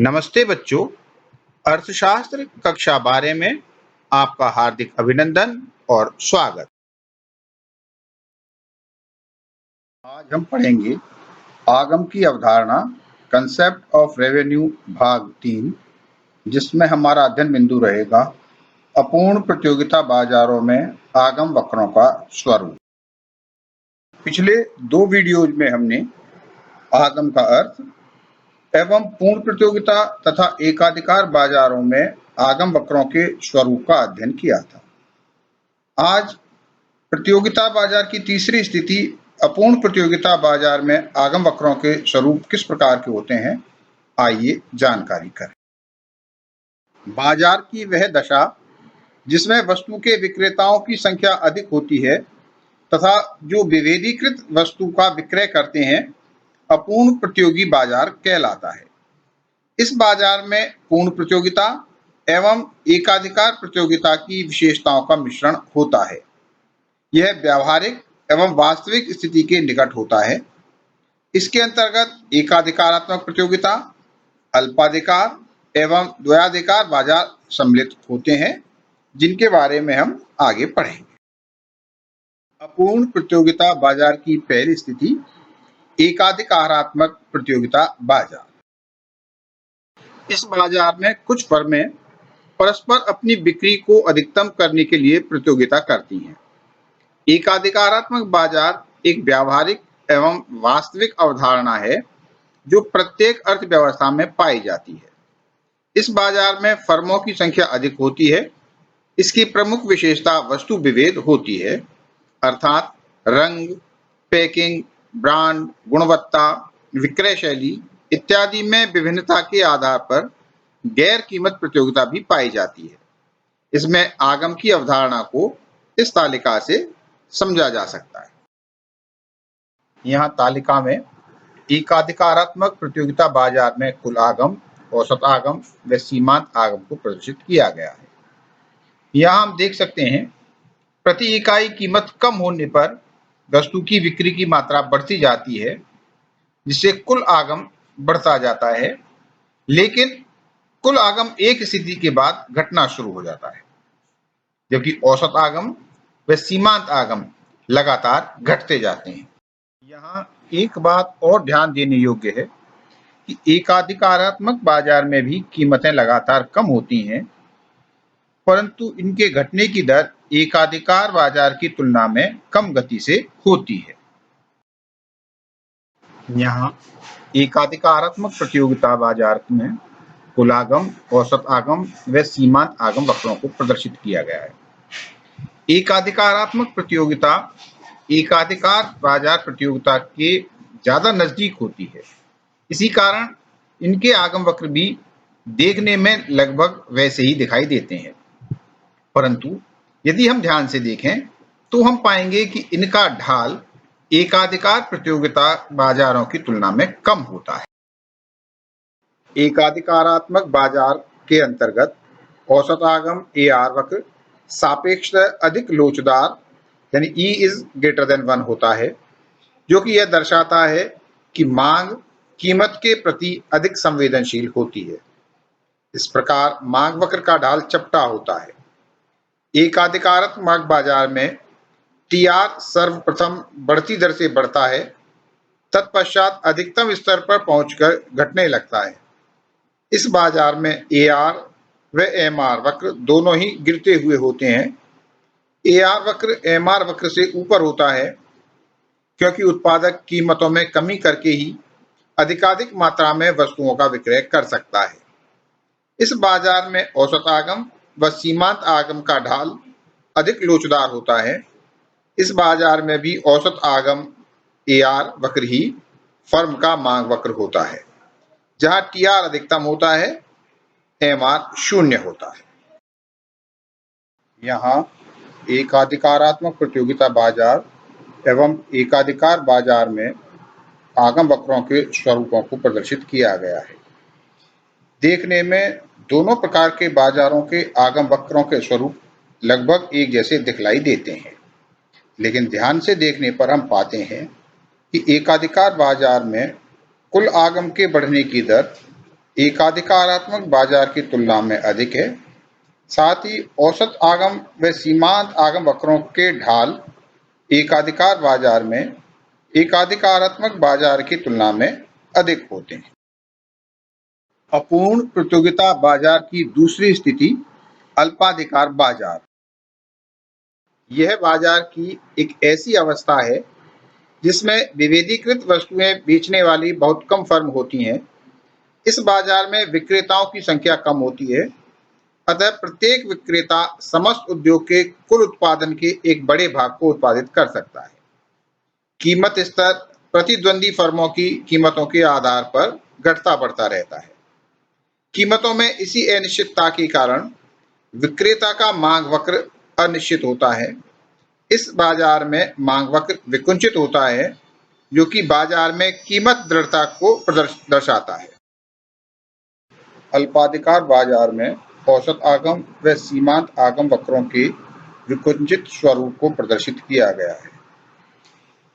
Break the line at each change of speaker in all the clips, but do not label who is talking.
नमस्ते बच्चों, अर्थशास्त्र कक्षा 12 में आपका हार्दिक अभिनंदन और स्वागत। आज हम पढ़ेंगे आगम की अवधारणा कंसेप्ट ऑफ रेवेन्यू भाग 3, जिसमें हमारा अध्ययन बिंदु रहेगा अपूर्ण प्रतियोगिता बाजारों में आगम वक्रों का स्वरूप। पिछले 2 वीडियोज में हमने आगम का अर्थ एवं पूर्ण प्रतियोगिता तथा एकाधिकार बाजारों में आगम वक्रों के स्वरूप का अध्ययन किया था। आज प्रतियोगिता बाजार की तीसरी स्थिति अपूर्ण प्रतियोगिता बाजार में आगम वक्रों के स्वरूप किस प्रकार के होते हैं, आइए जानकारी करें। बाजार की वह दशा जिसमें वस्तु के विक्रेताओं की संख्या अधिक होती है तथा जो विभेदीकृत वस्तु का विक्रय करते हैं, अपूर्ण प्रतियोगी बाजार कहलाता है। इस बाजार में पूर्ण प्रतियोगिता एवं एकाधिकार प्रतियोगिता की विशेषताओं का मिश्रण होता है। यह व्यावहारिक एवं वास्तविक स्थिति के निकट होता है। इसके अंतर्गत एकाधिकारात्मक प्रतियोगिता, अल्पाधिकार एवं द्वयाधिकार बाजार सम्मिलित होते हैं, जिनके बारे में हम आगे पढ़ेंगे। अपूर्ण प्रतियोगिता बाजार की पहली स्थिति एकाधिकारात्मक प्रतियोगिता बाजार। इस बाजार में कुछ फर्में परस्पर अपनी बिक्री को अधिकतम करने के लिए प्रतियोगिता करती हैं। एकाधिकारात्मक बाजार एक व्यावहारिक एवं वास्तविक अवधारणा है जो प्रत्येक अर्थव्यवस्था में पाई जाती है। इस बाजार में फर्मों की संख्या अधिक होती है। इसकी प्रमुख विशेषता वस्तु विभेद होती है, अर्थात रंग, पैकिंग, ब्रांड, गुणवत्ता, विक्रय शैली इत्यादि में विभिन्नता के आधार पर गैर कीमत प्रतियोगिता भी पाई जाती है। इसमें आगम की अवधारणा को इस तालिका से समझा जा सकता है। यहाँ तालिका में एकाधिकारात्मक प्रतियोगिता बाजार में कुल आगम, औसत आगम व सीमांत आगम को प्रदर्शित किया गया है। यहाँ हम देख सकते हैं प्रति इकाई कीमत कम होने पर वस्तु की बिक्री की मात्रा बढ़ती जाती है, जिससे कुल आगम बढ़ता जाता है, लेकिन कुल आगम एक स्थिति के बाद घटना शुरू हो जाता है, जबकि औसत आगम व सीमांत आगम लगातार घटते जाते हैं। यहाँ एक बात और ध्यान देने योग्य है कि एकाधिकारात्मक बाजार में भी कीमतें लगातार कम होती हैं, परंतु इनके घटने की दर एकाधिकार बाजार की तुलना में कम गति से होती है। यहाँ एकाधिकारात्मक प्रतियोगिता बाजार में कुल आगम, औसत आगम व सीमांत आगम वक्रों को प्रदर्शित किया गया है। एकाधिकारात्मक प्रतियोगिता एकाधिकार बाजार प्रतियोगिता के ज्यादा नजदीक होती है। इसी कारण इनके आगम वक्र भी देखने में लगभग वैसे ही दिखाई देते हैं, परंतु यदि हम ध्यान से देखें तो हम पाएंगे कि इनका ढाल एकाधिकार प्रतियोगिता बाजारों की तुलना में कम होता है। एकाधिकारात्मक बाजार के अंतर्गत औसत आगम AR वक्र सापेक्षतः अधिक लोचदार यानी E is greater than 1 होता है, जो कि यह दर्शाता है कि मांग कीमत के प्रति अधिक संवेदनशील होती है। इस प्रकार मांग वक्र का ढाल चपटा होता है। एकाधिकारात्मक बाजार में TR सर्वप्रथम बढ़ती दर से बढ़ता है, तत्पश्चात अधिकतम स्तर पर पहुंचकर घटने लगता है। इस बाजार में AR व MR वक्र दोनों ही गिरते हुए होते हैं। AR वक्र MR वक्र से ऊपर होता है, क्योंकि उत्पादक कीमतों में कमी करके ही अधिकाधिक मात्रा में वस्तुओं का विक्रय कर सकता है। इस बाजार में औसत आगम व सीमांत आगम का ढाल अधिक लोचदार होता है। इस बाजार में भी औसत आगम AR वक्र ही फर्म का मांग वक्र होता है। जहां TR अधिकतम होता है, MR शून्य होता है। यहाँ एकाधिकारात्मक प्रतियोगिता बाजार एवं एकाधिकार बाजार में आगम वक्रों के स्वरूपों को प्रदर्शित किया गया है। देखने में दोनों प्रकार के बाजारों के आगम वक्रों के स्वरूप लगभग एक जैसे दिखलाई देते हैं, लेकिन ध्यान से देखने पर हम पाते हैं कि एकाधिकार बाजार में कुल आगम के बढ़ने की दर एकाधिकारात्मक बाजार की तुलना में अधिक है। साथ ही औसत आगम व सीमांत आगम वक्रों के ढाल एकाधिकार बाजार में एकाधिकारात्मक बाजार की तुलना में अधिक होते हैं। अपूर्ण प्रतियोगिता बाजार की दूसरी स्थिति अल्पाधिकार बाजार। यह बाजार की एक ऐसी अवस्था है जिसमें विभेदीकृत वस्तुएं बेचने वाली बहुत कम फर्म होती हैं। इस बाजार में विक्रेताओं की संख्या कम होती है, अतः प्रत्येक विक्रेता समस्त उद्योग के कुल उत्पादन के एक बड़े भाग को उत्पादित कर सकता है। कीमत स्तर प्रतिद्वंदी फर्मों की कीमतों के आधार पर घटता बढ़ता रहता है। कीमतों में इसी अनिश्चितता के कारण विक्रेता का मांग वक्र अनिश्चित होता है। इस बाजार में मांग वक्र विकुंचित होता है, जो कि बाजार में कीमत दृढ़ता को दर्शाता है। अल्पाधिकार बाजार में औसत आगम व सीमांत आगम वक्रों के विकुंचित स्वरूप को प्रदर्शित किया गया है।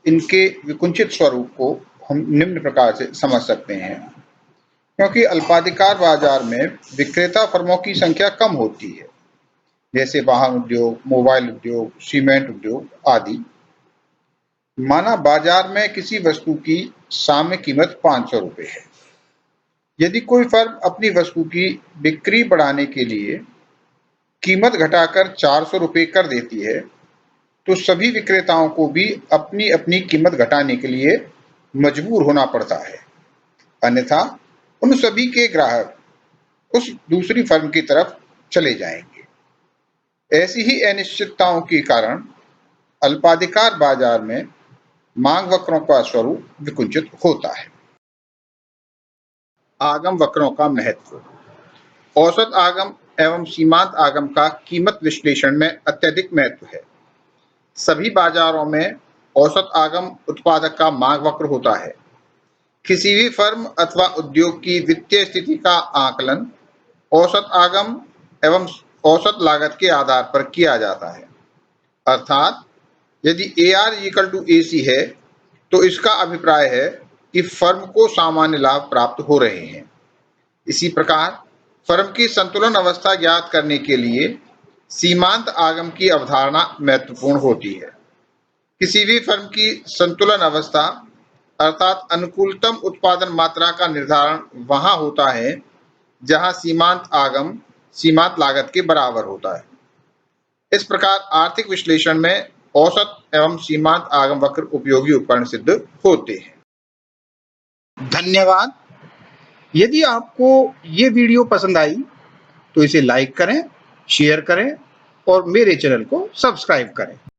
इनके विकुंचित स्वरूप को हम निम्न प्रकार से समझ सकते हैं। क्योंकि अल्पाधिकार बाजार में विक्रेता फर्मों की संख्या कम होती है, जैसे वाहन उद्योग, मोबाइल उद्योग, सीमेंट उद्योग आदि। माना बाजार में किसी वस्तु की साम्य कीमत 500 रुपये है। यदि कोई फर्म अपनी वस्तु की बिक्री बढ़ाने के लिए कीमत घटाकर 400 रुपये कर देती है, तो सभी विक्रेताओं को भी अपनी अपनी कीमत घटाने के लिए मजबूर होना पड़ता है, अन्यथा उन सभी के ग्राहक उस दूसरी फर्म की तरफ चले जाएंगे। ऐसी ही अनिश्चितताओं के कारण अल्पाधिकार बाजार में मांग वक्रों का स्वरूप विकुंचित होता है। आगम वक्रों का महत्व। औसत आगम एवं सीमांत आगम का कीमत विश्लेषण में अत्यधिक महत्व है। सभी बाजारों में औसत आगम उत्पादक का मांग वक्र होता है। किसी भी फर्म अथवा उद्योग की वित्तीय स्थिति का आकलन औसत आगम एवं औसत लागत के आधार पर किया जाता है। अर्थात यदि AR AC है, तो इसका अभिप्राय है कि फर्म को सामान्य लाभ प्राप्त हो रहे हैं। इसी प्रकार फर्म की संतुलन अवस्था ज्ञात करने के लिए सीमांत आगम की अवधारणा महत्वपूर्ण होती है। किसी भी फर्म की संतुलन अवस्था अर्थात अनुकूलतम उत्पादन मात्रा का निर्धारण वहां होता है जहां सीमांत आगम सीमांत लागत के बराबर होता है। इस प्रकार आर्थिक विश्लेषण में औसत एवं सीमांत आगम वक्र उपयोगी उपकरण सिद्ध होते हैं। धन्यवाद। यदि आपको ये वीडियो पसंद आई तो इसे लाइक करें, शेयर करें और मेरे चैनल को सब्सक्राइब करें।